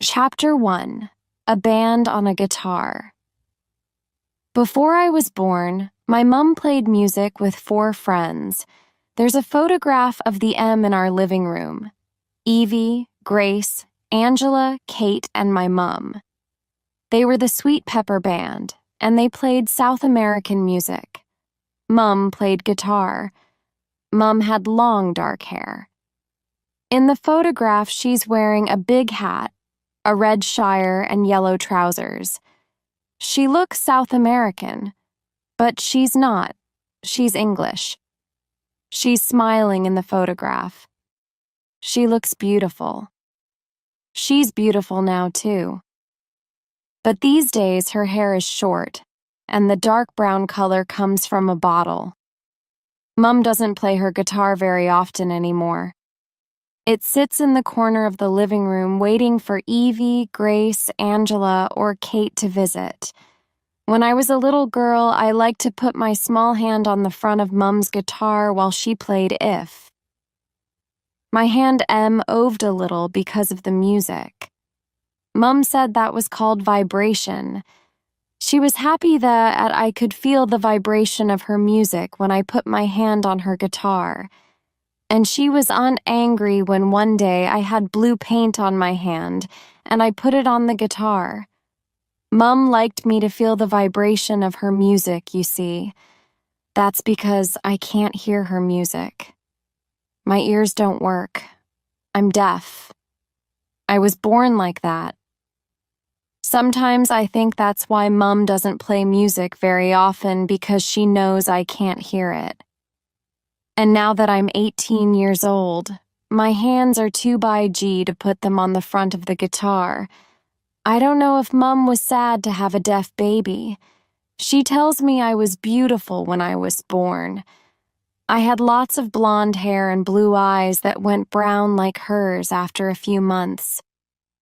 Chapter 1. A Band on a Guitar. Before I was born, my mom played music with 4 friends. There's a photograph of the M in our living room. Evie, Grace, Angela, Kate, and my mom. They were the Sweet Pepper Band, and they played South American music. Mom played guitar. Mom had long dark hair. In the photograph, she's wearing a big hat, a red shire, and yellow trousers. She looks South American, but she's not. She's English. She's smiling in the photograph. She looks beautiful. She's beautiful now, too. But these days, her hair is short, and the dark brown color comes from a bottle. Mom doesn't play her guitar very often anymore. It sits in the corner of the living room waiting for Evie, Grace, Angela, or Kate to visit. When I was a little girl, I liked to put my small hand on the front of Mom's guitar while she played If. My hand oved a little because of the music. Mom said that was called vibration. She was happy that I could feel the vibration of her music when I put my hand on her guitar. And she was angry when one day I had blue paint on my hand and I put it on the guitar. Mom liked me to feel the vibration of her music, you see. That's because I can't hear her music. My ears don't work. I'm deaf. I was born like that. Sometimes I think that's why Mom doesn't play music very often, because she knows I can't hear it. And now that I'm 18 years old, my hands are too by G to put them on the front of the guitar. I don't know if Mom was sad to have a deaf baby. She tells me I was beautiful when I was born. I had lots of blonde hair and blue eyes that went brown like hers after a few months.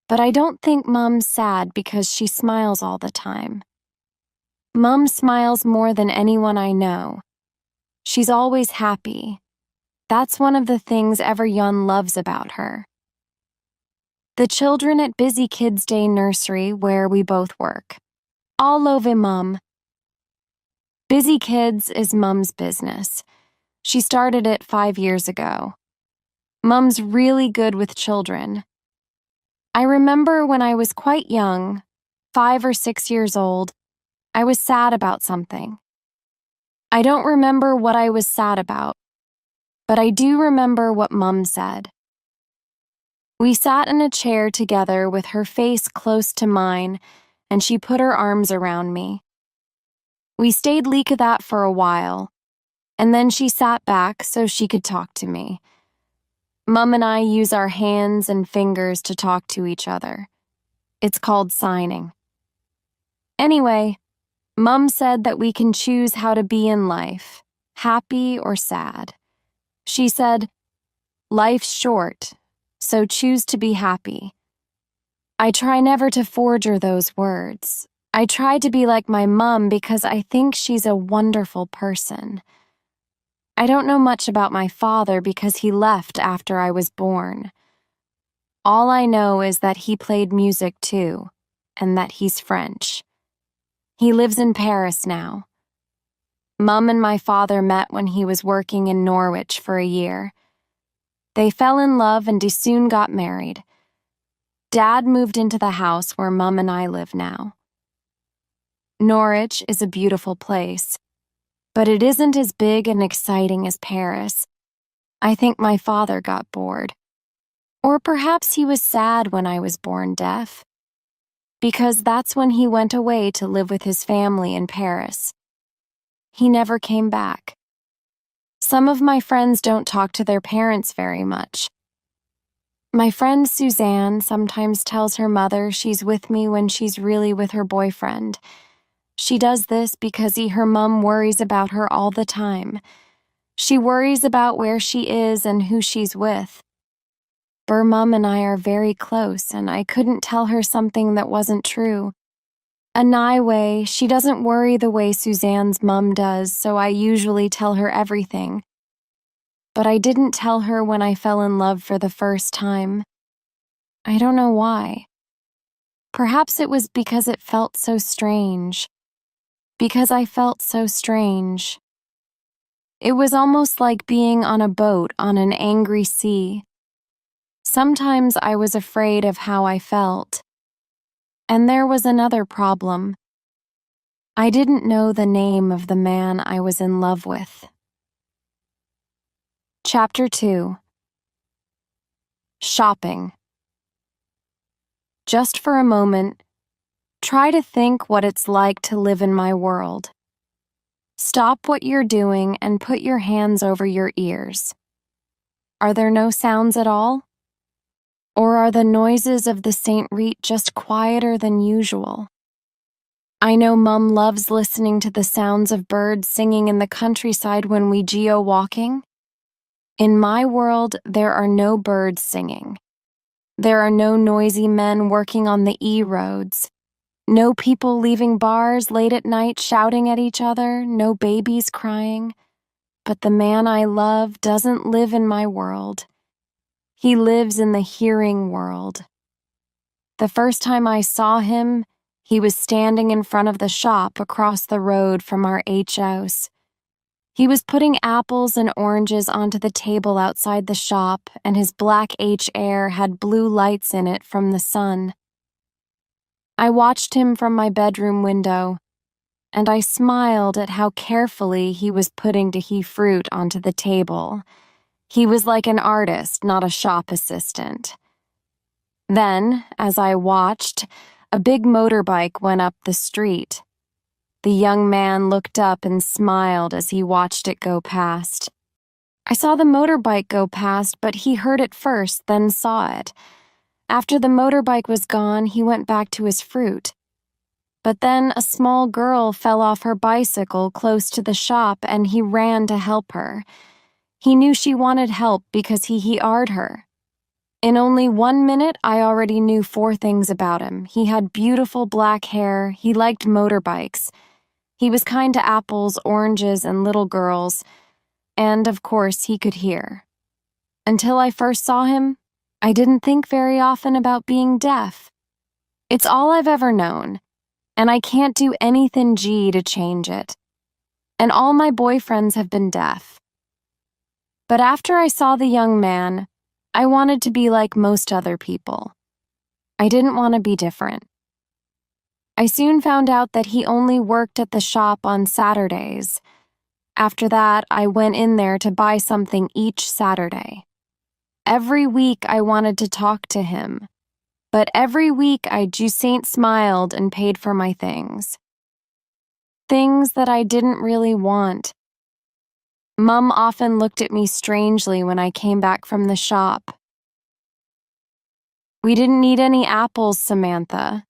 But I don't think Mom's sad because she smiles all the time. Mom smiles more than anyone I know. She's always happy. That's one of the things everyone loves about her. The children at Busy Kids Day Nursery, where we both work, all love Mom. Busy Kids is Mom's business. She started it 5 years ago. Mom's really good with children. I remember when I was quite young, 5 or 6 years old, I was sad about something. I don't remember what I was sad about, but I do remember what Mom said. We sat in a chair together with her face close to mine, and she put her arms around me. We stayed like that for a while, and then she sat back so she could talk to me. Mom and I use our hands and fingers to talk to each other. It's called signing. Anyway, Mom said that we can choose how to be in life, happy or sad. She said, "Life's short, so choose to be happy." I try never to forger those words. I try to be like my mom because I think she's a wonderful person. I don't know much about my father because he left after I was born. All I know is that he played music too, and that he's French. He lives in Paris now. Mom and my father met when he was working in Norwich for a year. They fell in love and soon got married. Dad moved into the house where Mom and I live now. Norwich is a beautiful place, but it isn't as big and exciting as Paris. I think my father got bored. Or perhaps he was sad when I was born deaf, because that's when he went away to live with his family in Paris. He never came back. Some of my friends don't talk to their parents very much. My friend Suzanne sometimes tells her mother she's with me when she's really with her boyfriend. She does this because her mom worries about her all the time. She worries about where she is and who she's with. Her mom and I are very close, and I couldn't tell her something that wasn't true. Anyway, she doesn't worry the way Suzanne's mom does, so I usually tell her everything. But I didn't tell her when I fell in love for the first time. I don't know why. Perhaps it was because it felt so strange. Because I felt so strange. It was almost like being on a boat on an angry sea. Sometimes I was afraid of how I felt. And there was another problem. I didn't know the name of the man I was in love with. Chapter 2. Shopping. Just for a moment, try to think what it's like to live in my world. Stop what you're doing and put your hands over your ears. Are there no sounds at all? Or are the noises of the St. Rite just quieter than usual? I know Mum loves listening to the sounds of birds singing in the countryside when we geo-walking. In my world, there are no birds singing. There are no noisy men working on the E-roads. No people leaving bars late at night shouting at each other, no babies crying. But the man I love doesn't live in my world. He lives in the hearing world. The first time I saw him, he was standing in front of the shop across the road from our H house. He was putting apples and oranges onto the table outside the shop, and his black H Air had blue lights in it from the sun. I watched him from my bedroom window, and I smiled at how carefully he was putting Tahi fruit onto the table. He was like an artist, not a shop assistant. Then, as I watched, a big motorbike went up the street. The young man looked up and smiled as he watched it go past. I saw the motorbike go past, but he heard it first, then saw it. After the motorbike was gone, he went back to his fruit. But then a small girl fell off her bicycle close to the shop, and he ran to help her. He knew she wanted help because he he'd her. In only 1 minute, I already knew 4 things about him. He had beautiful black hair, he liked motorbikes, he was kind to apples, oranges, and little girls, and, of course, he could hear. Until I first saw him, I didn't think very often about being deaf. It's all I've ever known, and I can't do anything to change it. And all my boyfriends have been deaf. But after I saw the young man, I wanted to be like most other people. I didn't want to be different. I soon found out that he only worked at the shop on Saturdays. After that, I went in there to buy something each Saturday. Every week I wanted to talk to him, but every week I just smiled and paid for my things. Things that I didn't really want. Mum often looked at me strangely when I came back from the shop. "We didn't need any apples, Samantha,"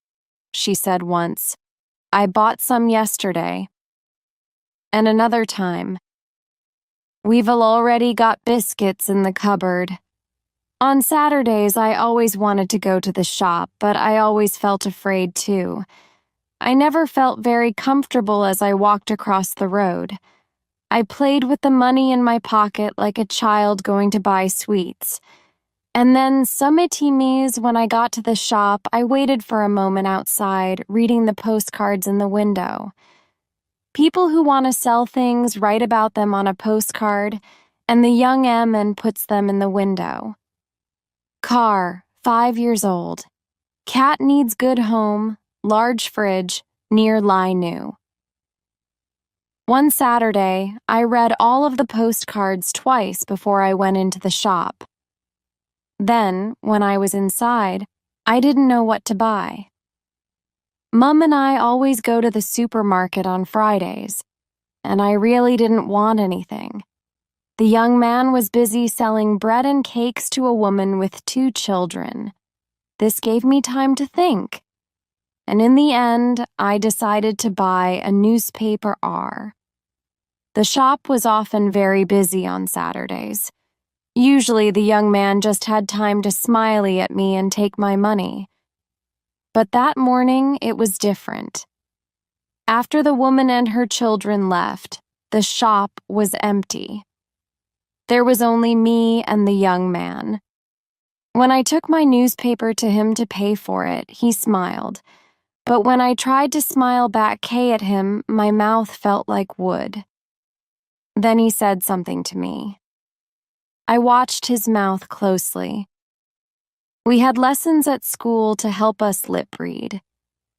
she said once. "I bought some yesterday." And another time, "We've already got biscuits in the cupboard." On Saturdays, I always wanted to go to the shop, but I always felt afraid too. I never felt very comfortable as I walked across the road. I played with the money in my pocket like a child going to buy sweets. And then, sometimes when I got to the shop, I waited for a moment outside, reading the postcards in the window. People who want to sell things write about them on a postcard, and the young Emman puts them in the window. Car, 5 years old. Cat needs good home, large fridge, near lie new. One Saturday, I read all of the postcards twice before I went into the shop. Then, when I was inside, I didn't know what to buy. Mum and I always go to the supermarket on Fridays, and I really didn't want anything. The young man was busy selling bread and cakes to a woman with 2 children. This gave me time to think. And in the end, I decided to buy a newspaper R. The shop was often very busy on Saturdays. Usually the young man just had time to smiley at me and take my money. But that morning, it was different. After the woman and her children left, the shop was empty. There was only me and the young man. When I took my newspaper to him to pay for it, he smiled. But when I tried to smile back at him, my mouth felt like wood. Then he said something to me. I watched his mouth closely. We had lessons at school to help us lip read,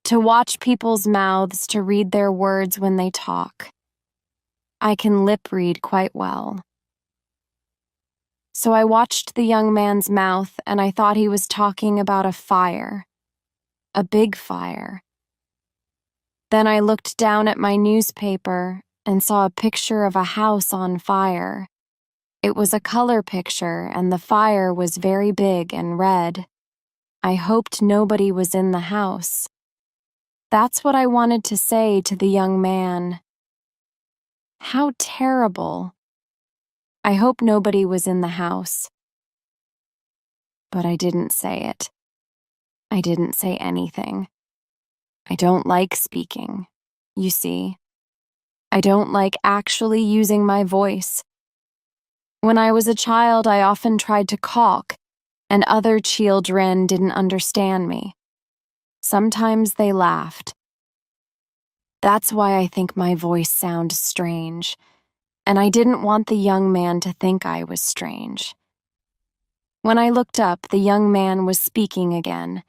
to watch people's mouths to read their words when they talk. I can lip read quite well. So I watched the young man's mouth and I thought he was talking about a fire. A big fire. Then I looked down at my newspaper and saw a picture of a house on fire. It was a color picture and the fire was very big and red. I hoped nobody was in the house. That's what I wanted to say to the young man. How terrible. I hope nobody was in the house. But I didn't say it. I didn't say anything. I don't like speaking, you see. I don't like actually using my voice. When I was a child, I often tried to caulk, and other children didn't understand me. Sometimes they laughed. That's why I think my voice sounds strange, and I didn't want the young man to think I was strange. When I looked up, the young man was speaking again.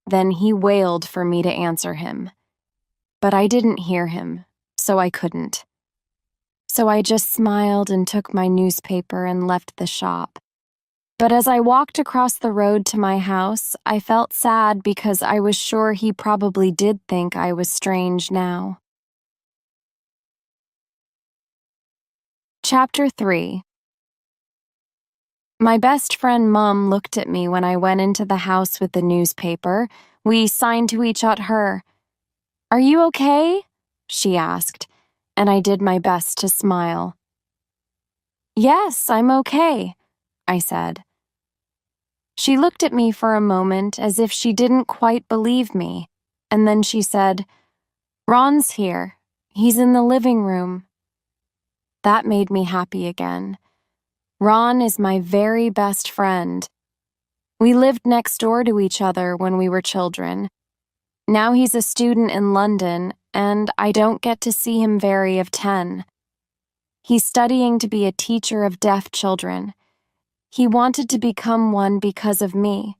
Then he wailed for me to answer him. But I didn't hear him, so I couldn't. So I just smiled and took my newspaper and left the shop. But as I walked across the road to my house, I felt sad because I was sure he probably did think I was strange now. Chapter 3. My best friend Mum looked at me when I went into the house with the newspaper. We signed to each other. "Are you okay?" she asked, and I did my best to smile. "Yes, I'm okay," I said. She looked at me for a moment as if she didn't quite believe me, and then she said, "Ron's here. He's in the living room." That made me happy again. Ron is my very best friend. We lived next door to each other when we were children. Now he's a student in London, and I don't get to see him very often. He's studying to be a teacher of deaf children. He wanted to become one because of me.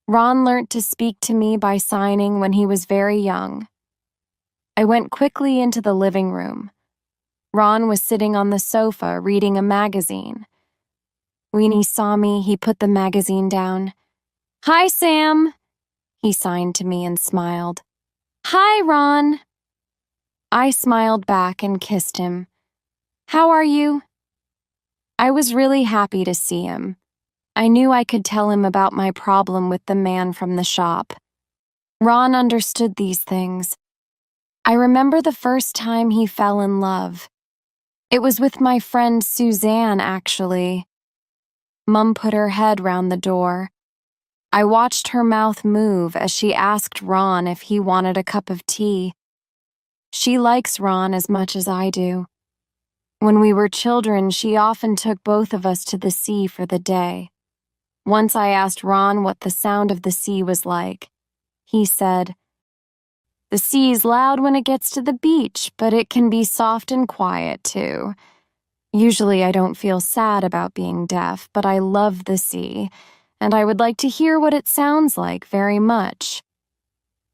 Ron learnt to speak to me by signing when he was very young. I went quickly into the living room. Ron was sitting on the sofa reading a magazine. When he saw me, he put the magazine down. "Hi, Sam," he signed to me and smiled. "Hi, Ron." I smiled back and kissed him. "How are you?" I was really happy to see him. I knew I could tell him about my problem with the man from the shop. Ron understood these things. I remember the first time he fell in love. It was with my friend Suzanne, actually. Mum put her head round the door. I watched her mouth move as she asked Ron if he wanted a cup of tea. She likes Ron as much as I do. When we were children, she often took both of us to the sea for the day. Once I asked Ron what the sound of the sea was like. He said, "The sea's loud when it gets to the beach, but it can be soft and quiet too. Usually I don't feel sad about being deaf, but I love the sea, and I would like to hear what it sounds like very much."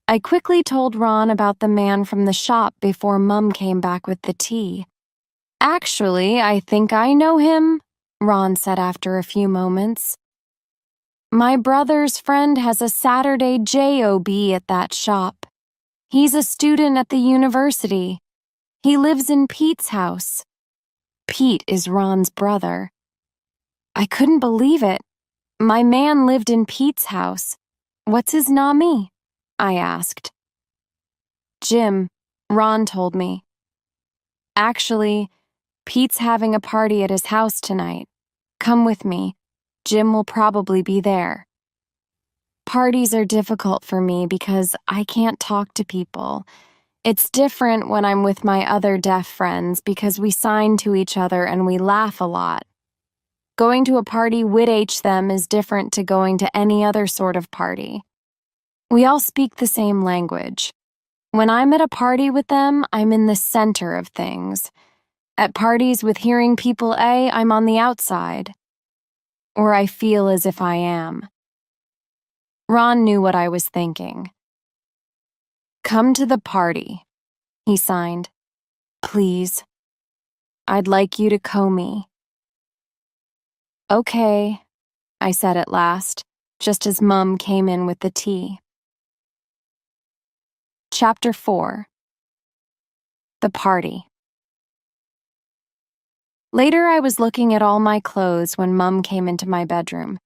I quickly told Ron about the man from the shop before Mum came back with the tea. "Actually, I think I know him," Ron said after a few moments. "My brother's friend has a Saturday job at that shop. He's a student at the university. He lives in Pete's house." Pete is Ron's brother. I couldn't believe it. My man lived in Pete's house. "What's his name?" I asked. "Jim," Ron told me. "Actually, Pete's having a party at his house tonight. Come with me. Jim will probably be there." Parties are difficult for me because I can't talk to people. It's different when I'm with my other deaf friends because we sign to each other and we laugh a lot. Going to a party with them is different to going to any other sort of party. We all speak the same language. When I'm at a party with them, I'm in the center of things. At parties with hearing people A, I'm on the outside. Or I feel as if I am. Ron knew what I was thinking. "Come to the party," he signed. "Please. I'd like you to comb me." "Okay," I said at last, just as Mum came in with the tea. Chapter 4. The Party. Later, I was looking at all my clothes when Mum came into my bedroom.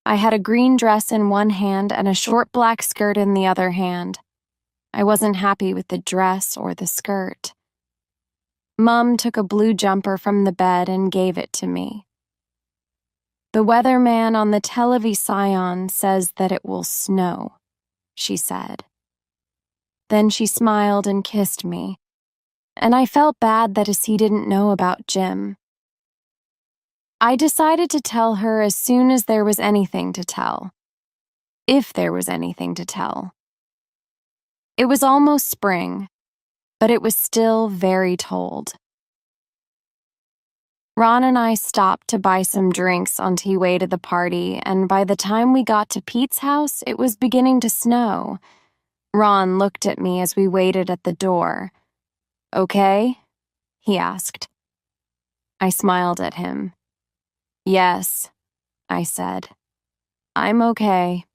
I had a green dress in one hand and a short black skirt in the other hand. I wasn't happy with the dress or the skirt. Mum took a blue jumper from the bed and gave it to me. "The weatherman on the television says that it will snow," she said. Then she smiled and kissed me, and I felt bad that he didn't know about Jim. I decided to tell her as soon as there was anything to tell. If there was anything to tell. It was almost spring, but it was still very cold. Ron and I stopped to buy some drinks on the way to the party, and by the time we got to Pete's house, it was beginning to snow. Ron looked at me as we waited at the door. "Okay?" he asked. I smiled at him. "Yes," I said. "I'm okay."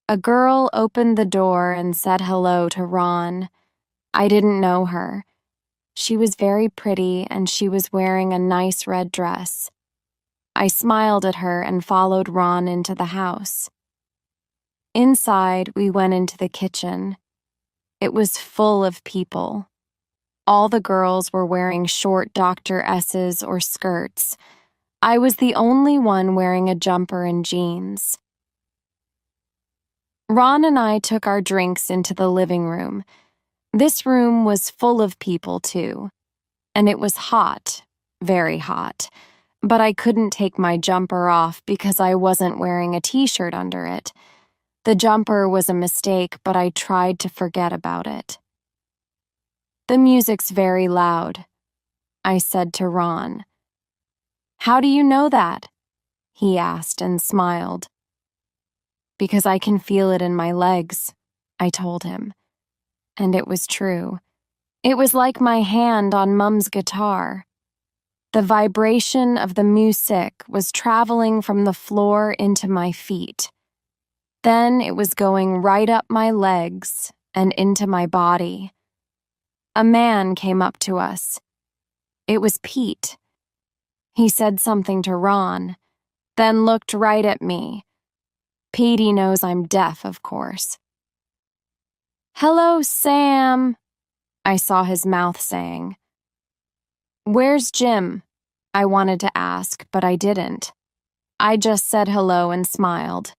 A girl opened the door and said hello to Ron. I didn't know her. She was very pretty and she was wearing a nice red dress. I smiled at her and followed Ron into the house. Inside, we went into the kitchen. It was full of people. All the girls were wearing short Dr. S's or skirts. I was the only one wearing a jumper and jeans. Ron and I took our drinks into the living room. This room was full of people, too. And it was hot, very hot. But I couldn't take my jumper off because I wasn't wearing a t-shirt under it. The jumper was a mistake, but I tried to forget about it. "The music's very loud," I said to Ron. "How do you know that?" he asked and smiled. "Because I can feel it in my legs," I told him. And it was true. It was like my hand on Mum's guitar. The vibration of the music was traveling from the floor into my feet. Then it was going right up my legs and into my body. A man came up to us. It was Pete. He said something to Ron, then looked right at me. Petey knows I'm deaf, of course. "Hello, Sam," I saw his mouth saying. "Where's Jim?" I wanted to ask, but I didn't. I just said hello and smiled.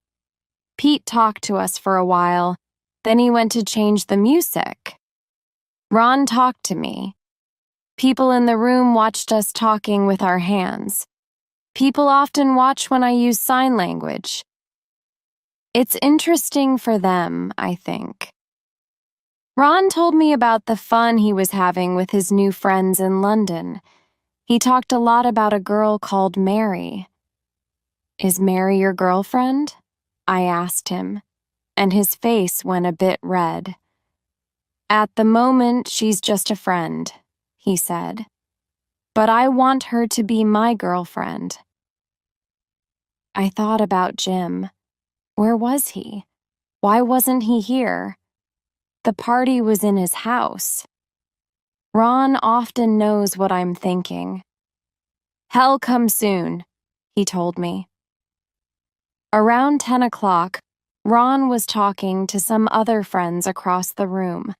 Pete talked to us for a while, then he went to change the music. Ron talked to me. People in the room watched us talking with our hands. People often watch when I use sign language. It's interesting for them, I think. Ron told me about the fun he was having with his new friends in London. He talked a lot about a girl called Mary. "Is Mary your girlfriend?" I asked him, and his face went a bit red. "At the moment, she's just a friend," he said. "But I want her to be my girlfriend." I thought about Jim. Where was he? Why wasn't he here? The party was in his house. Ron often knows what I'm thinking. "Hell come soon," he told me. Around 10 o'clock, Ron was talking to some other friends across the room.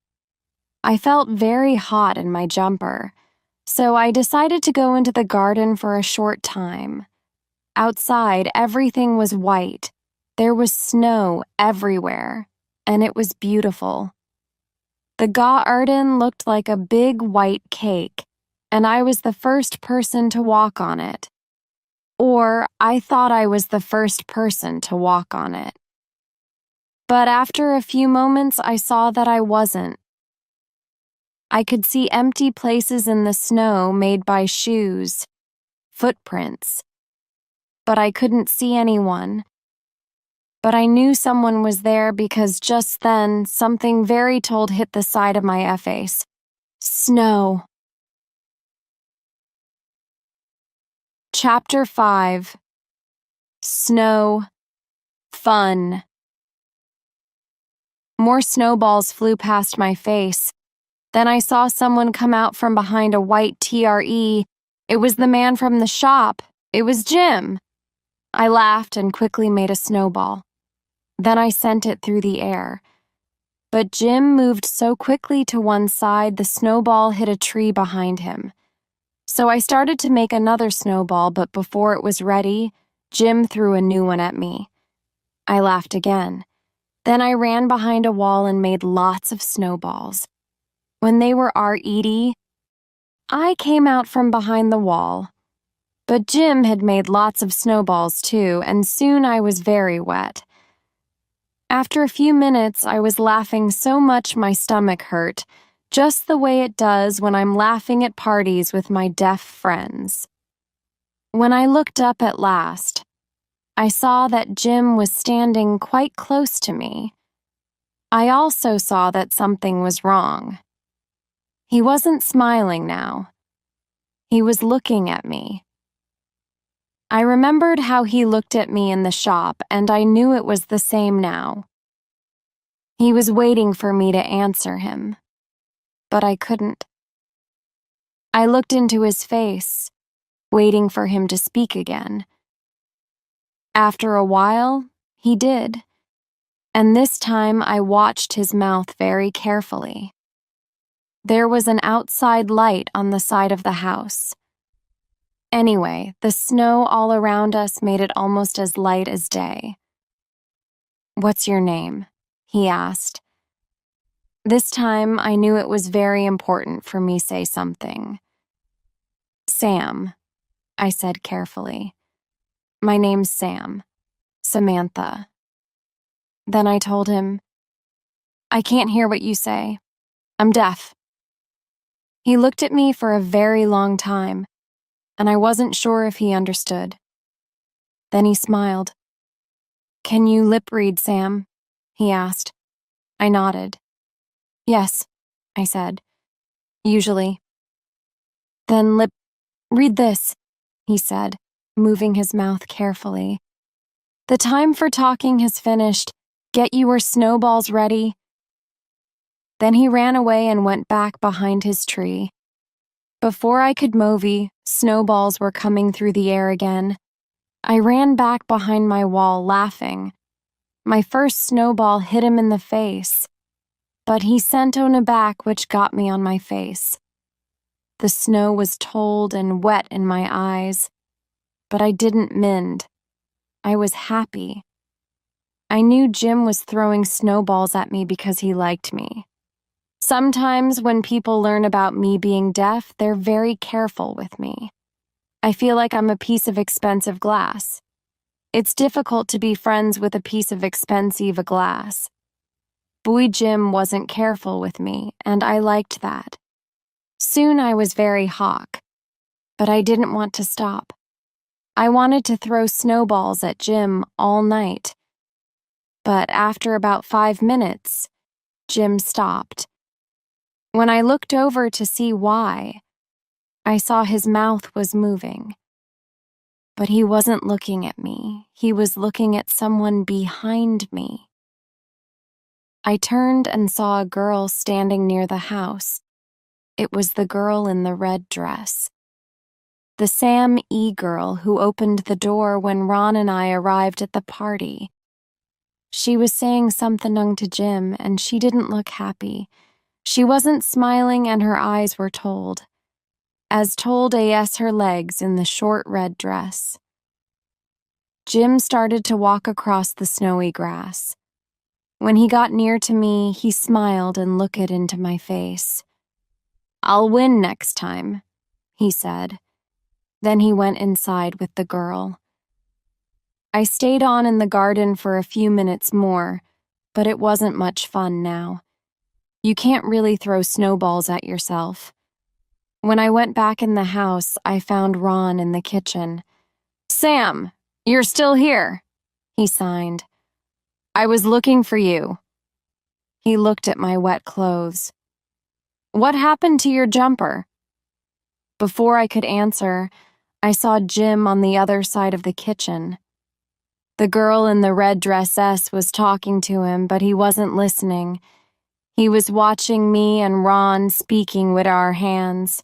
I felt very hot in my jumper, so I decided to go into the garden for a short time. Outside, everything was white. There was snow everywhere, and it was beautiful. The garden looked like a big white cake, and I was the first person to walk on it. or I thought I was the first person to walk on it. But after a few moments, I saw that I wasn't. I could see empty places in the snow made by shoes, footprints, but I couldn't see anyone. But I knew someone was there because just then, something very cold hit the side of my face. Snow. Chapter 5. Snow. Fun. More snowballs flew past my face. Then I saw someone come out from behind a white TRE. It was the man from the shop. It was Jim. I laughed and quickly made a snowball. Then I sent it through the air. But Jim moved so quickly to one side, the snowball hit a tree behind him. So I started to make another snowball, but before it was ready, Jim threw a new one at me. I laughed again. Then I ran behind a wall and made lots of snowballs. When they were ready, I came out from behind the wall. But Jim had made lots of snowballs too, and soon I was very wet. After a few minutes, I was laughing so much my stomach hurt, just the way it does when I'm laughing at parties with my deaf friends. When I looked up at last, I saw that Jim was standing quite close to me. I also saw that something was wrong. He wasn't smiling now. He was looking at me. I remembered how he looked at me in the shop, and I knew it was the same now. He was waiting for me to answer him, but I couldn't. I looked into his face, waiting for him to speak again. After a while, he did, and this time I watched his mouth very carefully. There was an outside light on the side of the house. Anyway, the snow all around us made it almost as light as day. "What's your name?" he asked. This time, I knew it was very important for me to say something. "Sam," I said carefully. "My name's Sam. Samantha." Then I told him, "I can't hear what you say. I'm deaf." He looked at me for a very long time, and I wasn't sure if he understood. Then he smiled. "Can you lip read, Sam?" he asked. I nodded. "Yes," I said. "Usually." "Then read this," he said, moving his mouth carefully. "The time for talking has finished. Get your snowballs ready." Then he ran away and went back behind his tree. Before I could move, snowballs were coming through the air again. I ran back behind my wall, laughing. My first snowball hit him in the face, but he sent one back, which got me on my face. The snow was cold and wet in my eyes, but I didn't mind. I was happy. I knew Jim was throwing snowballs at me because he liked me. Sometimes when people learn about me being deaf, they're very careful with me. I feel like I'm a piece of expensive glass. It's difficult to be friends with a piece of expensive glass. Boy Jim wasn't careful with me, and I liked that. Soon I was very hawk, but I didn't want to stop. I wanted to throw snowballs at Jim all night. But after about 5 minutes, Jim stopped. When I looked over to see why, I saw his mouth was moving. But he wasn't looking at me. He was looking at someone behind me. I turned and saw a girl standing near the house. It was the girl in the red dress. The Sam E. girl who opened the door when Ron and I arrived at the party. She was saying something to Jim, and she didn't look happy. She wasn't smiling, and her eyes were told. As told as her legs in the short red dress. Jim started to walk across the snowy grass. When he got near to me, he smiled and looked into my face. "I'll win next time," he said. Then he went inside with the girl. I stayed on in the garden for a few minutes more, but it wasn't much fun now. You can't really throw snowballs at yourself. When I went back in the house, I found Ron in the kitchen. "Sam, you're still here," he signed. "I was looking for you." He looked at my wet clothes. "What happened to your jumper?" Before I could answer, I saw Jim on the other side of the kitchen. The girl in the red dress was talking to him, but he wasn't listening. He was watching me and Ron speaking with our hands.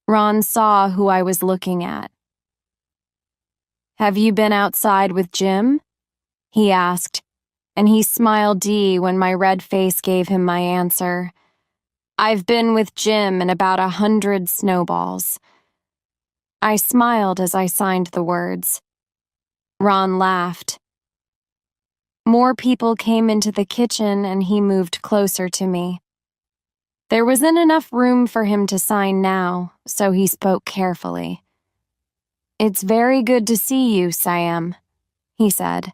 Ron saw who I was looking at. "Have you been outside with Jim?" he asked, and he smiled when my red face gave him my answer. "I've been with Jim and about 100 snowballs." I smiled as I signed the words. Ron laughed. More people came into the kitchen and he moved closer to me. There wasn't enough room for him to sign now, so he spoke carefully. "It's very good to see you, Sam," he said.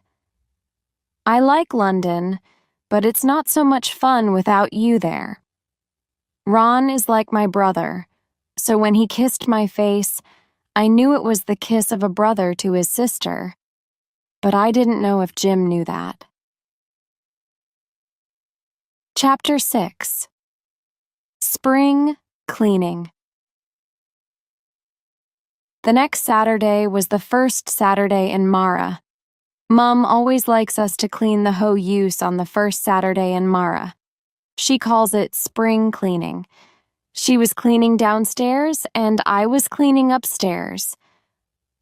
"I like London, but it's not so much fun without you there." Ron is like my brother, so when he kissed my face, I knew it was the kiss of a brother to his sister, but I didn't know if Jim knew that. Chapter 6. Spring Cleaning. The next Saturday was the first Saturday in Mara. Mum always likes us to clean the whole use on the first Saturday in Mara. She calls it spring cleaning. She was cleaning downstairs and I was cleaning upstairs.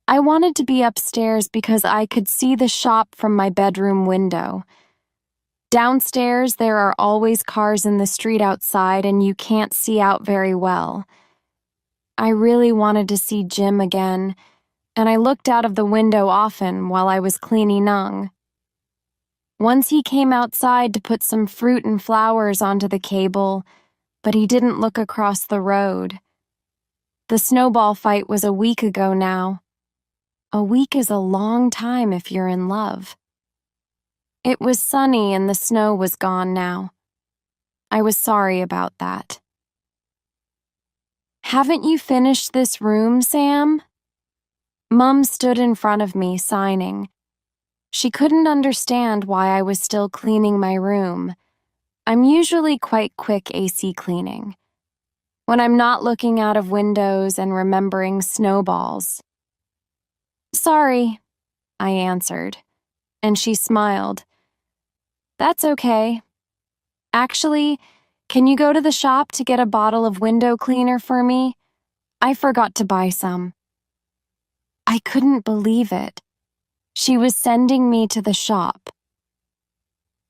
I wanted to be upstairs because I could see the shop from my bedroom window. Downstairs, there are always cars in the street outside and you can't see out very well. I really wanted to see Jim again, and I looked out of the window often while I was cleaning Nung. Once he came outside to put some fruit and flowers onto the cable, but he didn't look across the road. The snowball fight was a week ago now. A week is a long time if you're in love. It was sunny and the snow was gone now. I was sorry about that. "Haven't you finished this room, Sam?" Mum stood in front of me, signing. She couldn't understand why I was still cleaning my room. I'm usually quite quick AC cleaning. When I'm not looking out of windows and remembering snowballs. "Sorry," I answered, and she smiled. "That's okay. Actually, can you go to the shop to get a bottle of window cleaner for me? I forgot to buy some." I couldn't believe it. She was sending me to the shop.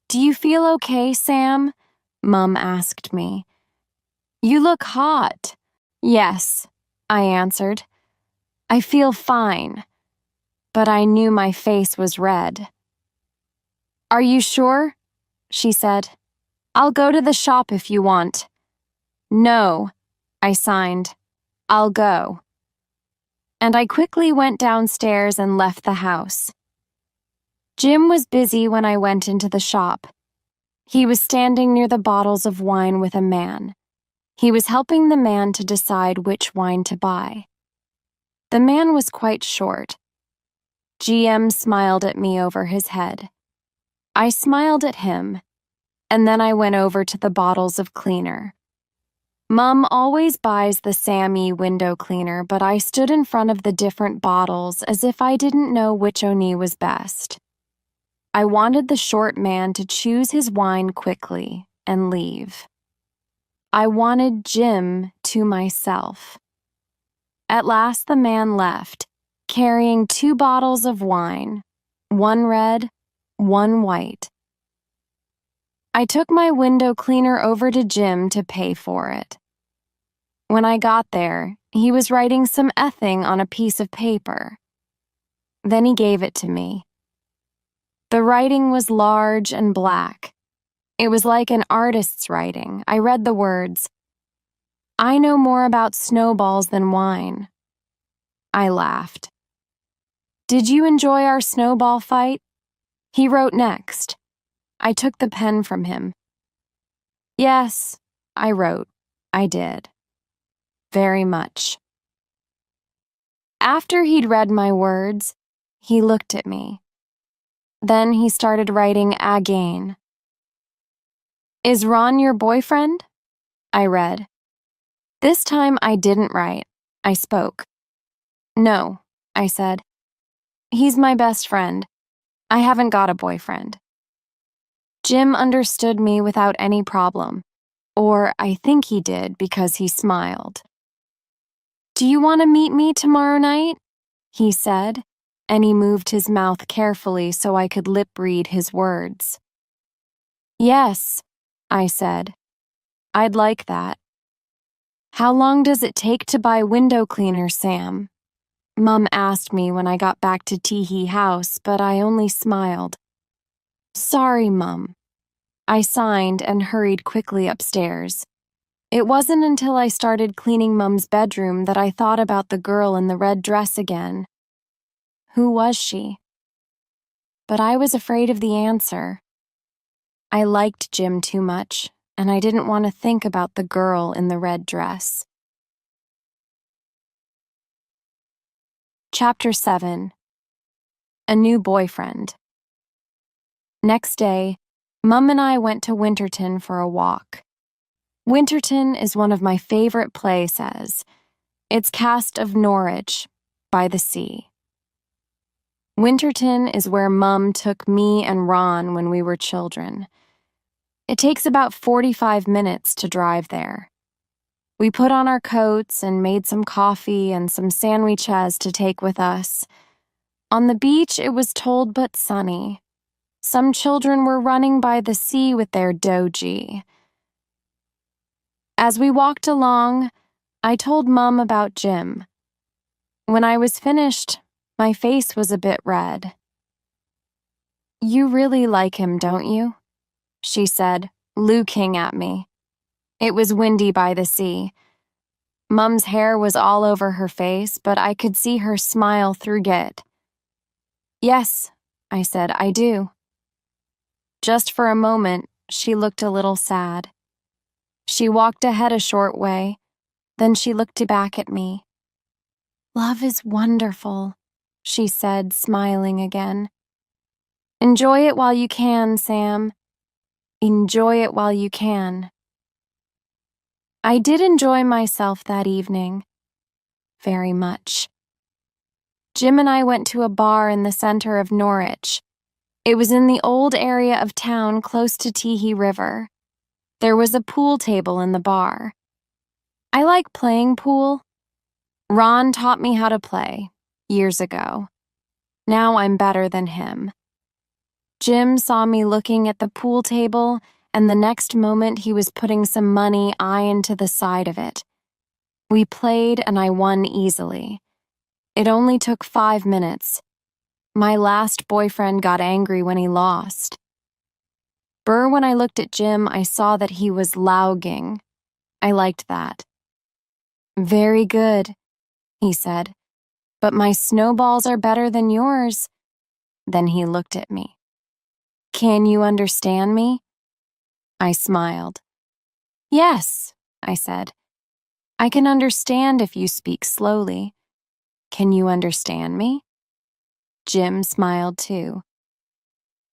"Do you feel okay, Sam?" Mum asked me. "You look hot." "Yes," I answered. "I feel fine." But I knew my face was red. "Are you sure?" she said. "I'll go to the shop if you want." "No," I signed. "I'll go." And I quickly went downstairs and left the house. Jim was busy when I went into the shop. He was standing near the bottles of wine with a man. He was helping the man to decide which wine to buy. The man was quite short. GM smiled at me over his head. I smiled at him, and then I went over to the bottles of cleaner. Mum always buys the Sammy window cleaner, but I stood in front of the different bottles as if I didn't know which Oni was best. I wanted the short man to choose his wine quickly and leave. I wanted Jim to myself. At last the man left, carrying 2 bottles of wine, 1 red, 1 white. I took my window cleaner over to Jim to pay for it. When I got there, he was writing some ething on a piece of paper. Then he gave it to me. The writing was large and black. It was like an artist's writing. I read the words, "I know more about snowballs than wine." I laughed. Did you enjoy our snowball fight? He wrote next. I took the pen from him. Yes, I wrote. I did. Very much. After he'd read my words, he looked at me. Then he started writing again. Is Ron your boyfriend? I read. This time I didn't write. I spoke. No, I said. He's my best friend. I haven't got a boyfriend. Jim understood me without any problem, or I think he did because he smiled. Do you want to meet me tomorrow night? He said, and he moved his mouth carefully so I could lip read his words. Yes, I said. I'd like that. How long does it take to buy window cleaners, Sam? Mom asked me when I got back to Teehee House, but I only smiled. Sorry, Mum. I signed and hurried quickly upstairs. It wasn't until I started cleaning Mum's bedroom that I thought about the girl in the red dress again. Who was she? But I was afraid of the answer. I liked Jim too much, and I didn't want to think about the girl in the red dress. Chapter 7. A New Boyfriend. Next day, Mum and I went to Winterton for a walk. Winterton is one of my favorite places. It's cast of Norwich, by the sea. Winterton is where Mum took me and Ron when we were children. It takes about 45 minutes to drive there. We put on our coats and made some coffee and some sandwiches to take with us. On the beach, it was cold but sunny. Some children were running by the sea with their doji. As we walked along, I told Mum about Jim. When I was finished, my face was a bit red. You really like him, don't you? She said, looking at me. It was windy by the sea. Mum's hair was all over her face, but I could see her smile through it. Yes, I said, I do. Just for a moment, she looked a little sad. She walked ahead a short way, then she looked back at me. Love is wonderful, she said, smiling again. Enjoy it while you can, Sam. Enjoy it while you can. I did enjoy myself that evening. Very much. Jim and I went to a bar in the center of Norwich. It was in the old area of town close to Teehee River. There was a pool table in the bar. I like playing pool. Ron taught me how to play, years ago. Now I'm better than him. Jim saw me looking at the pool table, and the next moment he was putting some money into the side of it. We played and I won easily. It only took 5 minutes. My last boyfriend got angry when he lost. When I looked at Jim, I saw that he was lounging. I liked that. Very good, he said, but my snowballs are better than yours. Then he looked at me. Can you understand me? I smiled. Yes, I said. I can understand if you speak slowly. Can you understand me? Jim smiled too.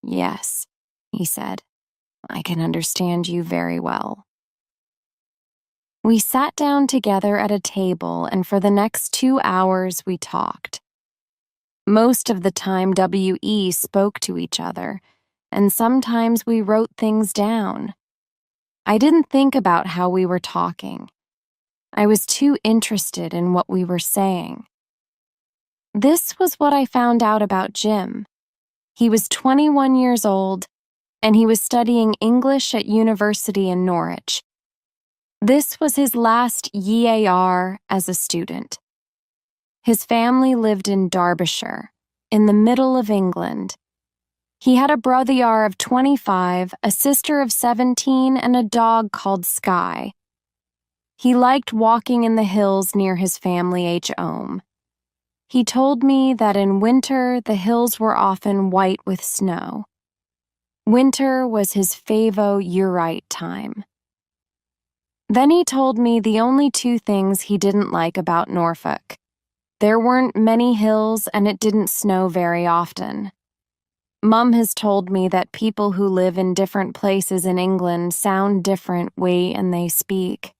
Yes, he said. I can understand you very well. We sat down together at a table, and for the next 2 hours we talked. Most of the time we spoke to each other, and sometimes we wrote things down. I didn't think about how we were talking. I was too interested in what we were saying. This was what I found out about Jim. He was 21 years old, and he was studying English at university in Norwich. This was his last year as a student. His family lived in Derbyshire, in the middle of England. He had a brother of 25, a sister of 17, and a dog called Skye. He liked walking in the hills near his family home. He told me that in winter the hills were often white with snow. Winter was his favourite time. Then he told me the only two things he didn't like about Norfolk. There weren't many hills and it didn't snow very often. Mum has told me that people who live in different places in England sound different way and they speak.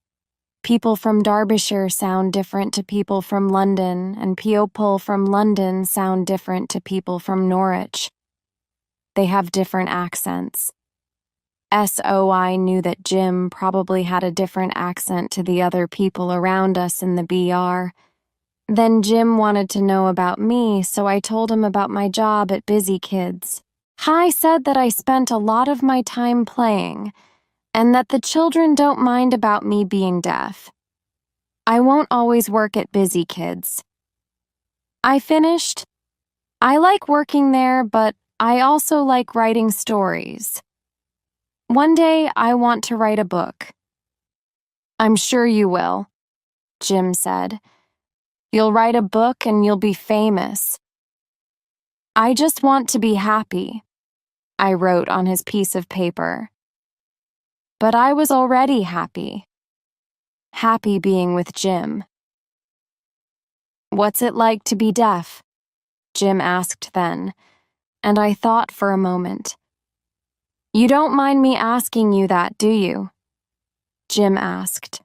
People from Derbyshire sound different to people from London, and people from London sound different to people from Norwich. They have different accents. I knew that Jim probably had a different accent to the other people around us in the BR. Then Jim wanted to know about me, so I told him about my job at Busy Kids. I said that I spent a lot of my time playing, and that the children don't mind about me being deaf. I won't always work at Busy Kids. I finished. I like working there, but I also like writing stories. One day I want to write a book. I'm sure you will, Jim said. You'll write a book and you'll be famous. I just want to be happy, I wrote on his piece of paper. But I was already happy. Happy being with Jim. What's it like to be deaf? Jim asked then, and I thought for a moment. You don't mind me asking you that, do you? Jim asked.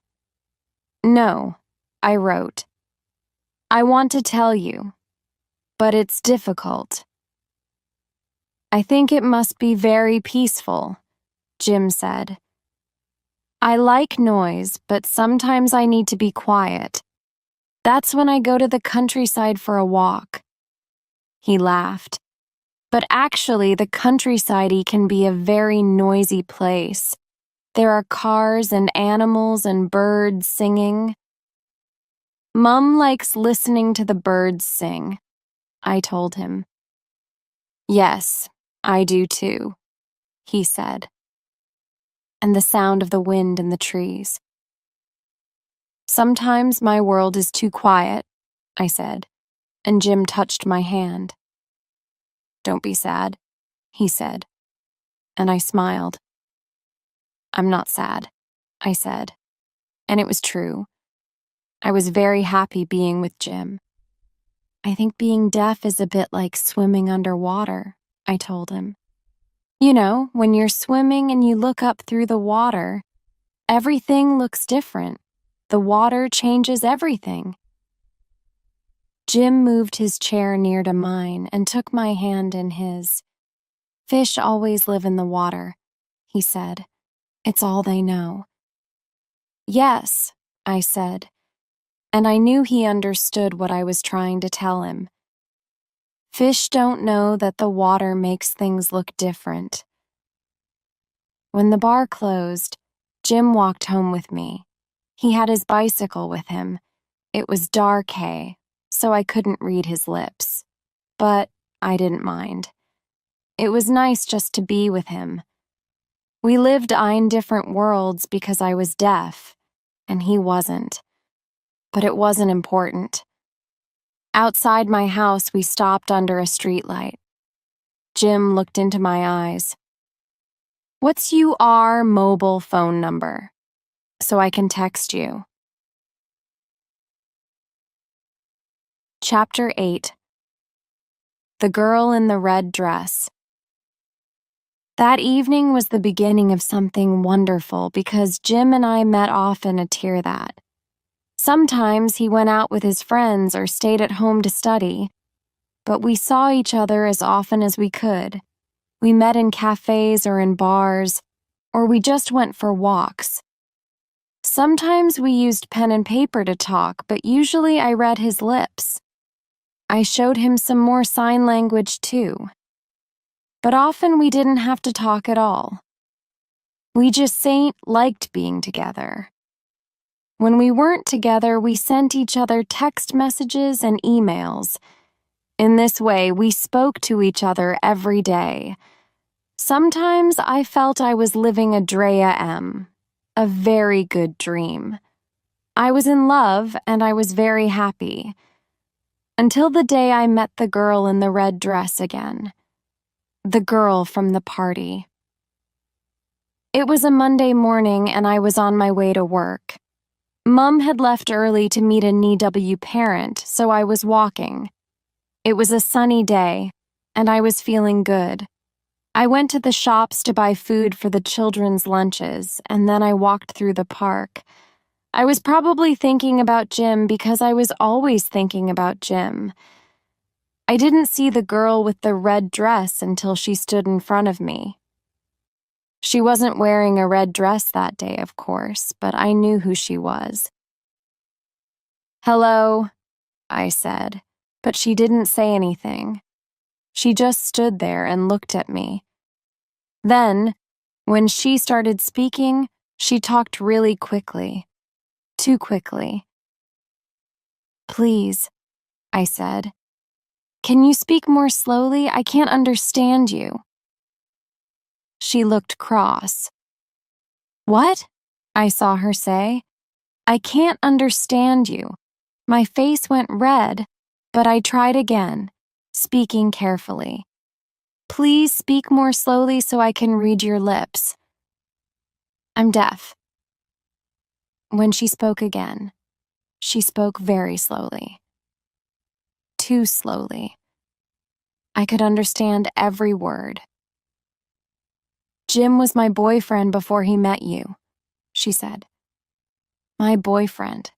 No, I wrote. I want to tell you, but it's difficult. I think it must be very peaceful, Jim said. I like noise, but sometimes I need to be quiet. That's when I go to the countryside for a walk. He laughed. But actually, the countryside can be a very noisy place. There are cars and animals and birds singing. Mum likes listening to the birds sing, I told him. Yes, I do too, he said. And the sound of the wind in the trees. Sometimes my world is too quiet, I said, and Jim touched my hand. Don't be sad, he said, and I smiled. I'm not sad, I said, and it was true. I was very happy being with Jim. I think being deaf is a bit like swimming underwater, I told him. You know, when you're swimming and you look up through the water, everything looks different. The water changes everything. Jim moved his chair near to mine and took my hand in his. Fish always live in the water, he said. It's all they know. Yes, I said, and I knew he understood what I was trying to tell him. Fish don't know that the water makes things look different. When the bar closed, Jim walked home with me. He had his bicycle with him. It was dark hay, so I couldn't read his lips. But I didn't mind. It was nice just to be with him. We lived in different worlds because I was deaf, and he wasn't. But it wasn't important. Outside my house, we stopped under a streetlight. Jim looked into my eyes. What's your mobile phone number? So I can text you. Chapter 8. The Girl in the Red Dress. That evening was the beginning of something wonderful because Jim and I met often at that. Sometimes he went out with his friends or stayed at home to study, but we saw each other as often as we could. We met in cafes or in bars, or we just went for walks. Sometimes we used pen and paper to talk, but usually I read his lips. I showed him some more sign language too. But often we didn't have to talk at all. We just liked being together. When we weren't together, we sent each other text messages and emails. In this way, we spoke to each other every day. Sometimes I felt I was living a Drea M, a very good dream. I was in love and I was very happy. Until the day I met the girl in the red dress again. The girl from the party. It was a Monday morning and I was on my way to work. Mom had left early to meet an EW parent, so I was walking. It was a sunny day, and I was feeling good. I went to the shops to buy food for the children's lunches, and then I walked through the park. I was probably thinking about Jim because I was always thinking about Jim. I didn't see the girl with the red dress until she stood in front of me. She wasn't wearing a red dress that day, of course, but I knew who she was. "Hello," I said, but she didn't say anything. She just stood there and looked at me. Then, when she started speaking, she talked really quickly. Too quickly. "Please," I said. "Can you speak more slowly? I can't understand you." She looked cross. "What?" I saw her say. "I can't understand you." My face went red, but I tried again, speaking carefully. "Please speak more slowly so I can read your lips. I'm deaf." When she spoke again, she spoke very slowly. Too slowly. I could understand every word. "Jim was my boyfriend before he met you," she said. "My boyfriend.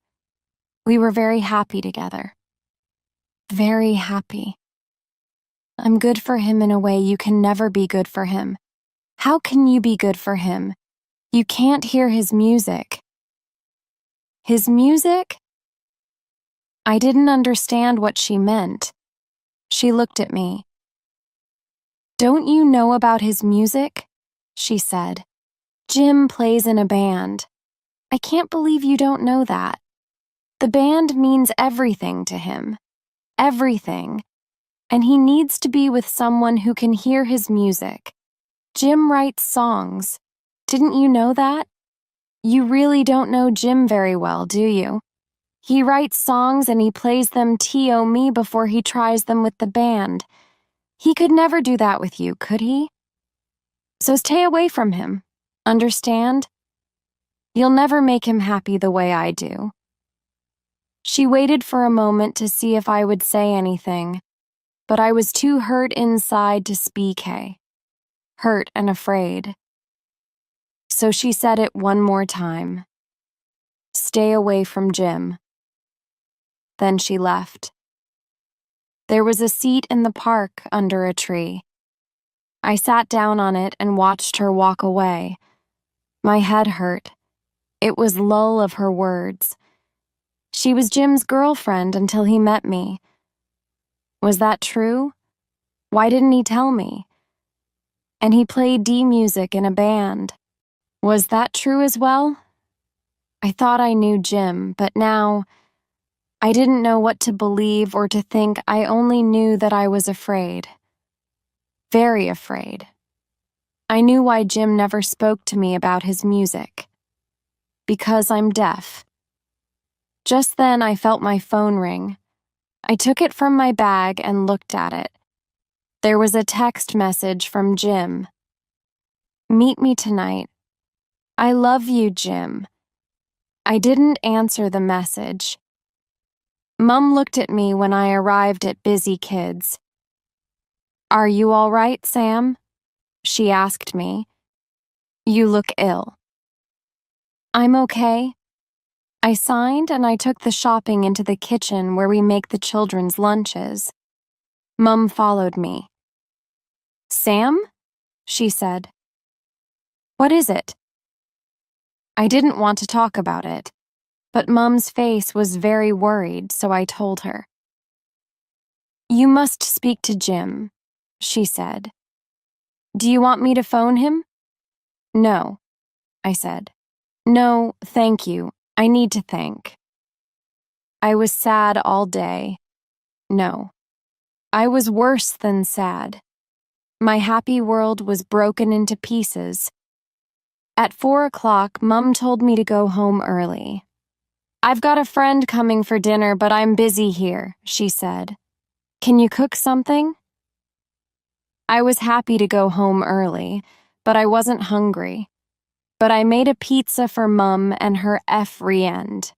We were very happy together. Very happy. I'm good for him in a way you can never be good for him. How can you be good for him? You can't hear his music." "His music?" I didn't understand what she meant. She looked at me. "Don't you know about his music?" she said. "Jim plays in a band. I can't believe you don't know that. The band means everything to him. Everything. And he needs to be with someone who can hear his music. Jim writes songs. Didn't you know that? You really don't know Jim very well, do you? He writes songs and he plays them to me before he tries them with the band. He could never do that with you, could he? So stay away from him. Understand? You'll never make him happy the way I do." She waited for a moment to see if I would say anything, but I was too hurt inside to speak. Hurt and afraid. So she said it one more time. "Stay away from Jim." Then she left. There was a seat in the park under a tree. I sat down on it and watched her walk away. My head hurt. It was lull of her words. She was Jim's girlfriend until he met me. Was that true? Why didn't he tell me? And he played D music in a band. Was that true as well? I thought I knew Jim, but now I didn't know what to believe or to think. I only knew that I was afraid. Very afraid. I knew why Jim never spoke to me about his music. Because I'm deaf. Just then I felt my phone ring. I took it from my bag and looked at it. There was a text message from Jim. "Meet me tonight. I love you, Jim." I didn't answer the message. Mom looked at me when I arrived at Busy Kids. "Are you all right, Sam?" she asked me. "You look ill." "I'm okay." I signed and I took the shopping into the kitchen where we make the children's lunches. Mum followed me. "Sam?" she said. "What is it?" I didn't want to talk about it, but Mum's face was very worried, so I told her. "You must speak to Jim," she said. "Do you want me to phone him?" "No," I said. "No, thank you. I need to think." I was sad all day. No, I was worse than sad. My happy world was broken into pieces. At 4 o'clock, Mum told me to go home early. "I've got a friend coming for dinner, but I'm busy here," she said. "Can you cook something?" I was happy to go home early, but I wasn't hungry. But I made a pizza for Mum and her friend.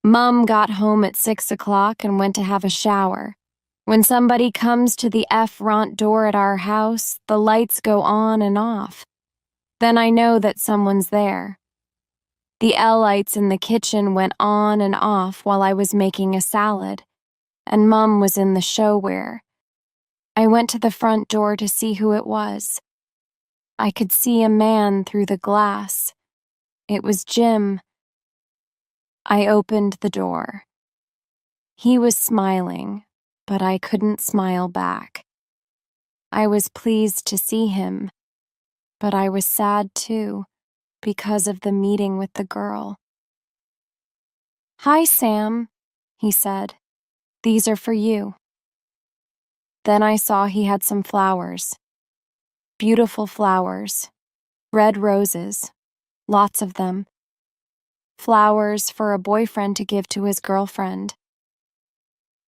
Mum got home at 6 o'clock and went to have a shower. When somebody comes to the front door at our house, the lights go on and off. Then I know that someone's there. The lights in the kitchen went on and off while I was making a salad, and Mum was in the showware. I went to the front door to see who it was. I could see a man through the glass. It was Jim. I opened the door. He was smiling, but I couldn't smile back. I was pleased to see him, but I was sad too, because of the meeting with the girl. "Hi, Sam," he said. "These are for you." Then I saw he had some flowers. Beautiful flowers. Red roses. Lots of them. Flowers for a boyfriend to give to his girlfriend.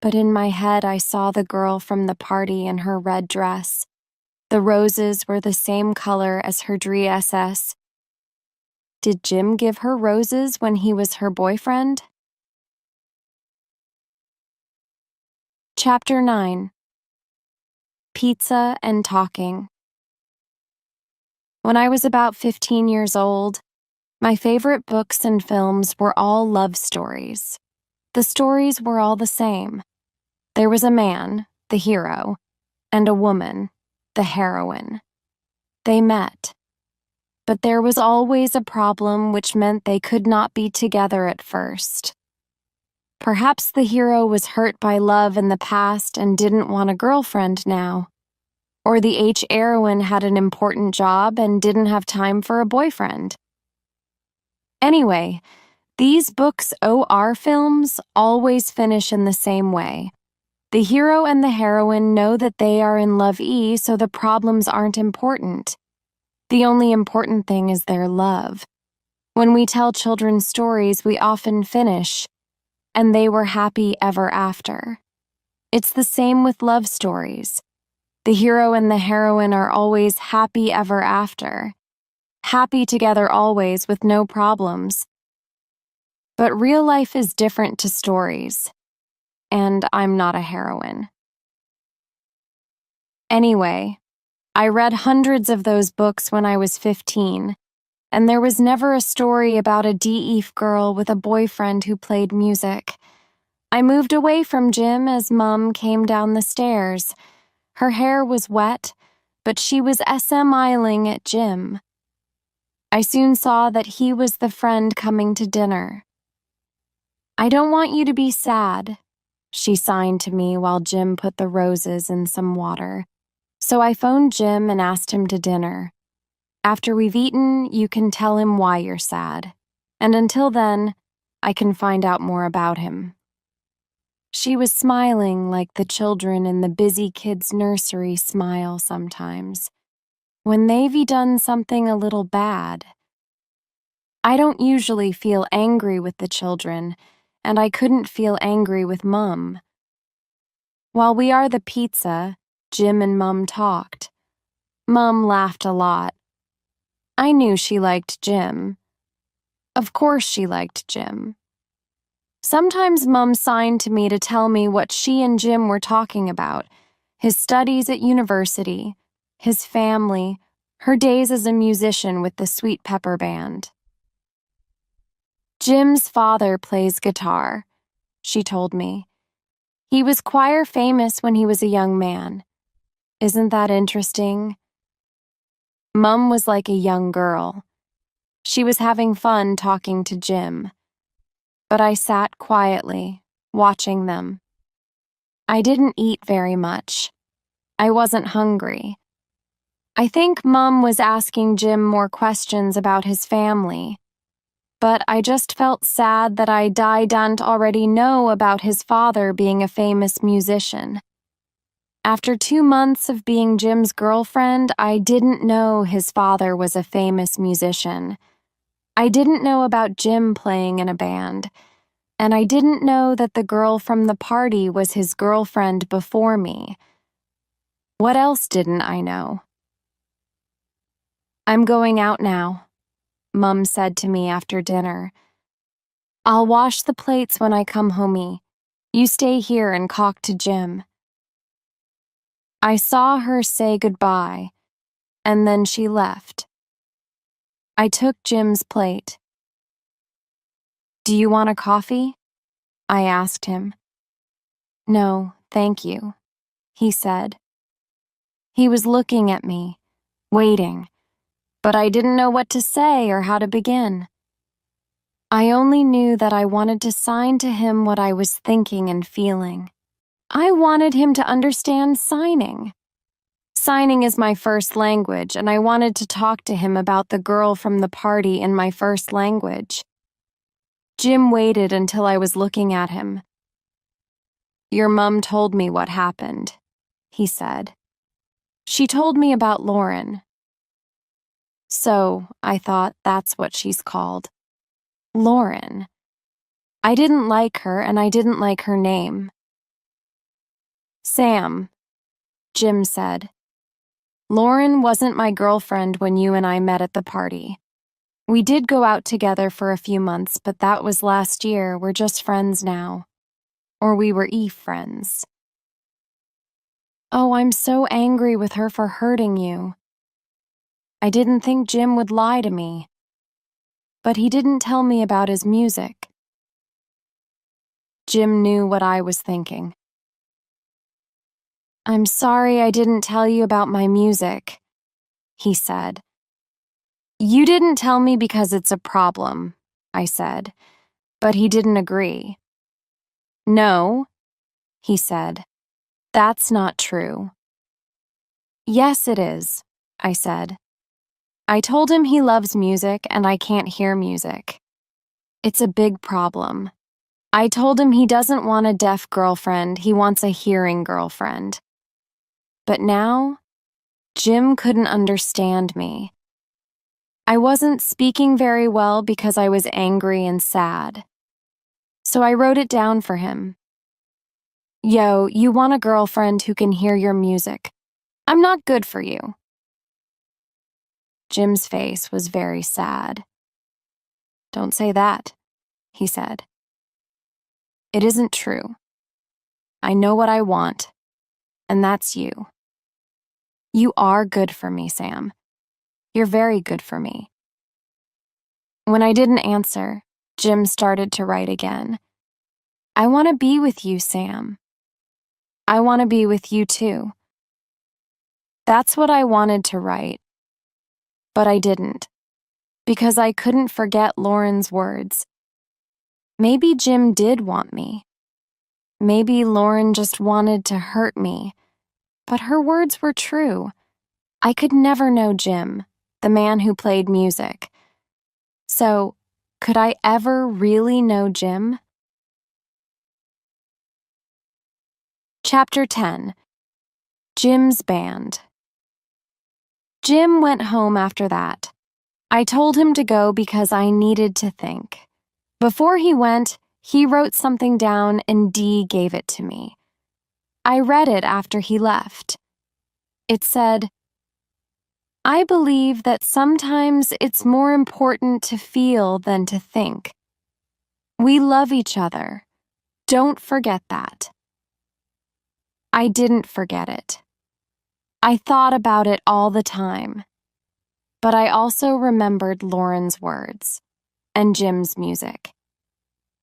But in my head, I saw the girl from the party in her red dress. The roses were the same color as her dresses. Did Jim give her roses when he was her boyfriend? Chapter 9. Pizza and Talking. When I was about 15 years old, my favorite books and films were all love stories. The stories were all the same. There was a man, the hero, and a woman, the heroine. They met. But there was always a problem, which meant they could not be together at first. Perhaps the hero was hurt by love in the past and didn't want a girlfriend now. Or the heroine had an important job and didn't have time for a boyfriend. Anyway, these books or films always finish in the same way. The hero and the heroine know that they are in love, so the problems aren't important. The only important thing is their love. When we tell children stories, we often finish, "and they were happy ever after." It's the same with love stories. The hero and the heroine are always happy ever after. Happy together always with no problems. But real life is different to stories. And I'm not a heroine. Anyway, I read hundreds of those books when I was 15, and there was never a story about a deaf girl with a boyfriend who played music. I moved away from Jim as Mum came down the stairs. Her hair was wet, but she was smiling at Jim. I soon saw that he was the friend coming to dinner. "I don't want you to be sad," she signed to me while Jim put the roses in some water. So I phoned Jim and asked him to dinner. "After we've eaten, you can tell him why you're sad. And until then, I can find out more about him." She was smiling like the children in the busy kids' nursery smile sometimes, when they've done something a little bad. I don't usually feel angry with the children, and I couldn't feel angry with Mum. While we are the pizza, Jim and Mum talked. Mum laughed a lot. I knew she liked Jim. Of course she liked Jim. Sometimes Mum signed to me to tell me what she and Jim were talking about: his studies at university, his family, her days as a musician with the Sweet Pepper Band. "Jim's father plays guitar," she told me. "He was choir famous when he was a young man. Isn't that interesting?" Mum was like a young girl. She was having fun talking to Jim. But I sat quietly, watching them. I didn't eat very much. I wasn't hungry. I think Mum was asking Jim more questions about his family. But I just felt sad that I didn't already know about his father being a famous musician. After 2 months of being Jim's girlfriend, I didn't know his father was a famous musician. I didn't know about Jim playing in a band. and I didn't know that the girl from the party was his girlfriend before me. What else didn't I know? "I'm going out now," Mum said to me after dinner. "I'll wash the plates when I come home. You stay here and talk to Jim." I saw her say goodbye, and then she left. I took Jim's plate. "Do you want a coffee?" I asked him. "No, thank you," he said. He was looking at me, waiting, but I didn't know what to say or how to begin. I only knew that I wanted to sign to him what I was thinking and feeling. I wanted him to understand signing. Signing is my first language, and I wanted to talk to him about the girl from the party in my first language. Jim waited until I was looking at him. "Your mum told me what happened," he said. "She told me about Lauren." So, I thought, that's what she's called. Lauren. I didn't like her, and I didn't like her name. "Sam," Jim said, "Lauren wasn't my girlfriend when you and I met at the party. We did go out together for a few months, but that was last year. We're just friends now. Or we were friends." "Oh, I'm so angry with her for hurting you. I didn't think Jim would lie to me. But he didn't tell me about his music." Jim knew what I was thinking. "I'm sorry I didn't tell you about my music," he said. "You didn't tell me because it's a problem," I said, but he didn't agree. "No," he said, "that's not true." "Yes, it is," I said. "I told him he loves music and I can't hear music. It's a big problem. I told him he doesn't want a deaf girlfriend, he wants a hearing girlfriend." But now, Jim couldn't understand me. I wasn't speaking very well because I was angry and sad. So I wrote it down for him. "Yo, you want a girlfriend who can hear your music. I'm not good for you." Jim's face was very sad. "Don't say that," he said. "It isn't true. I know what I want, and that's you. You are good for me, Sam. You're very good for me." When I didn't answer, Jim started to write again. "I want to be with you, Sam. I want to be with you too." That's what I wanted to write, but I didn't, because I couldn't forget Lauren's words. Maybe Jim did want me. Maybe Lauren just wanted to hurt me, but her words were true. I could never know Jim, the man who played music. So, could I ever really know Jim? Chapter 10. Jim's Band. Jim went home after that. I told him to go because I needed to think. Before he went, he wrote something down and Dee gave it to me. I read it after he left. It said, "I believe that sometimes it's more important to feel than to think. We love each other. Don't forget that." I didn't forget it. I thought about it all the time. But I also remembered Lauren's words and Jim's music.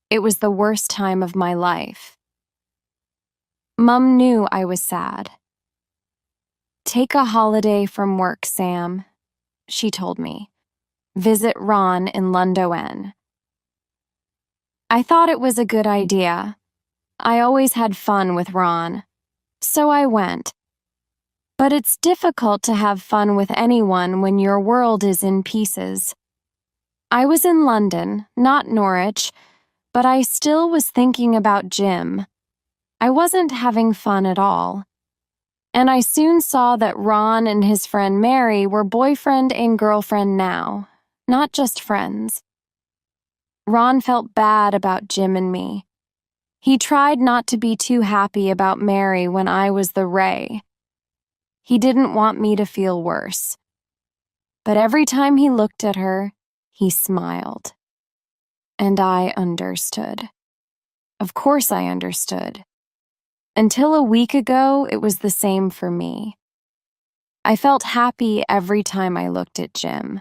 It was the worst time of my life. Mum knew I was sad. "Take a holiday from work, Sam," she told me. "Visit Ron in Lundoen." I thought it was a good idea. I always had fun with Ron. So I went. But it's difficult to have fun with anyone when your world is in pieces. I was in London, not Norwich, but I still was thinking about Jim. I wasn't having fun at all. And I soon saw that Ron and his friend Mary were boyfriend and girlfriend now, not just friends. Ron felt bad about Jim and me. He tried not to be too happy about Mary when I was the Ray. He didn't want me to feel worse. But every time he looked at her, he smiled. And I understood. Of course I understood. Until a week ago, it was the same for me. I felt happy every time I looked at Jim.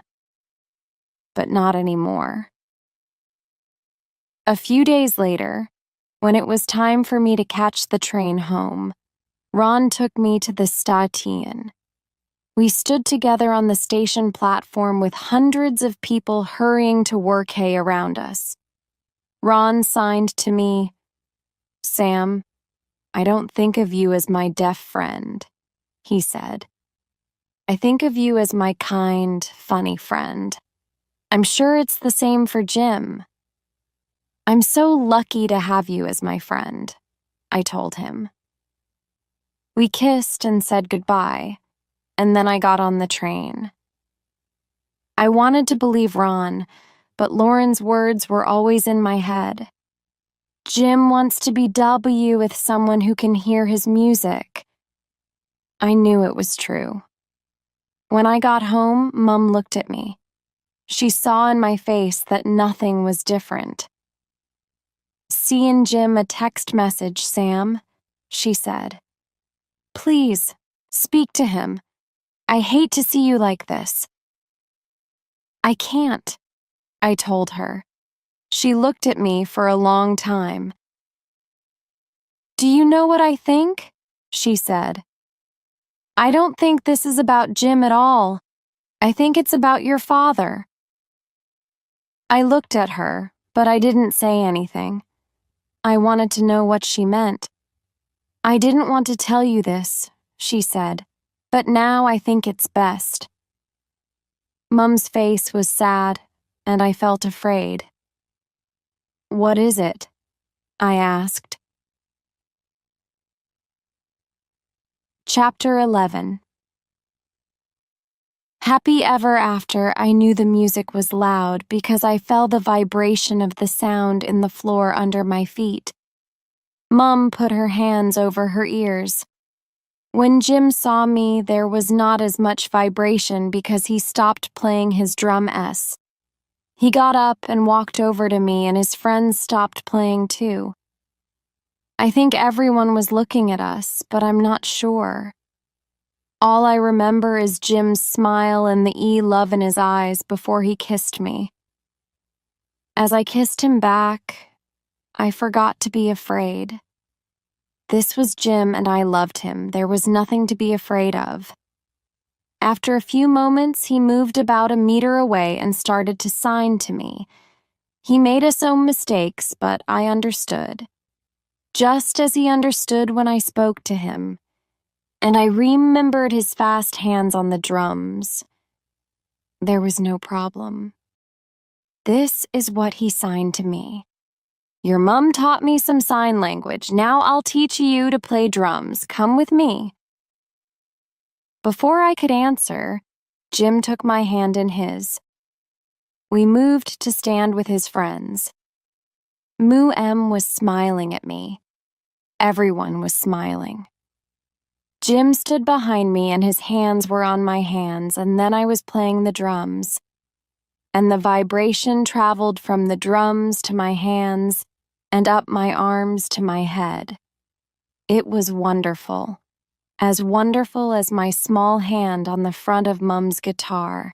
But not anymore. A few days later, when it was time for me to catch the train home, Ron took me to the station. We stood together on the station platform with hundreds of people hurrying to work hay around us. Ron signed to me, "Sam, I don't think of you as my deaf friend," he said. "I think of you as my kind, funny friend. I'm sure it's the same for Jim." "I'm so lucky to have you as my friend," I told him. We kissed and said goodbye, and then I got on the train. I wanted to believe Ron, but Lauren's words were always in my head. Jim wants to be W with someone who can hear his music. I knew it was true. When I got home, Mum looked at me. She saw in my face that nothing was different. "Send Jim a text message, Sam," she said. "Please, speak to him. I hate to see you like this." "I can't," I told her. She looked at me for a long time. "Do you know what I think?" she said. "I don't think this is about Jim at all. I think it's about your father." I looked at her, but I didn't say anything. I wanted to know what she meant. "I didn't want to tell you this," she said, "but now I think it's best." Mum's face was sad, and I felt afraid. "What is it?" I asked. Chapter 11. Happy ever after, I knew the music was loud because I felt the vibration of the sound in the floor under my feet. Mum put her hands over her ears. When Jim saw me, there was not as much vibration because he stopped playing his drum S. He got up and walked over to me, and his friends stopped playing too. I think everyone was looking at us, but I'm not sure. All I remember is Jim's smile and the love in his eyes before he kissed me. As I kissed him back, I forgot to be afraid. This was Jim and I loved him. There was nothing to be afraid of. After a few moments, he moved about a meter away and started to sign to me. He made his own mistakes, but I understood. Just as he understood when I spoke to him. And I remembered his fast hands on the drums. There was no problem. This is what he signed to me. "Your mum taught me some sign language. Now I'll teach you to play drums. Come with me." Before I could answer, Jim took my hand in his. We moved to stand with his friends. Moo M was smiling at me. Everyone was smiling. Jim stood behind me and his hands were on my hands, and then I was playing the drums. And the vibration traveled from the drums to my hands and up my arms to my head. It was wonderful as my small hand on the front of Mum's guitar.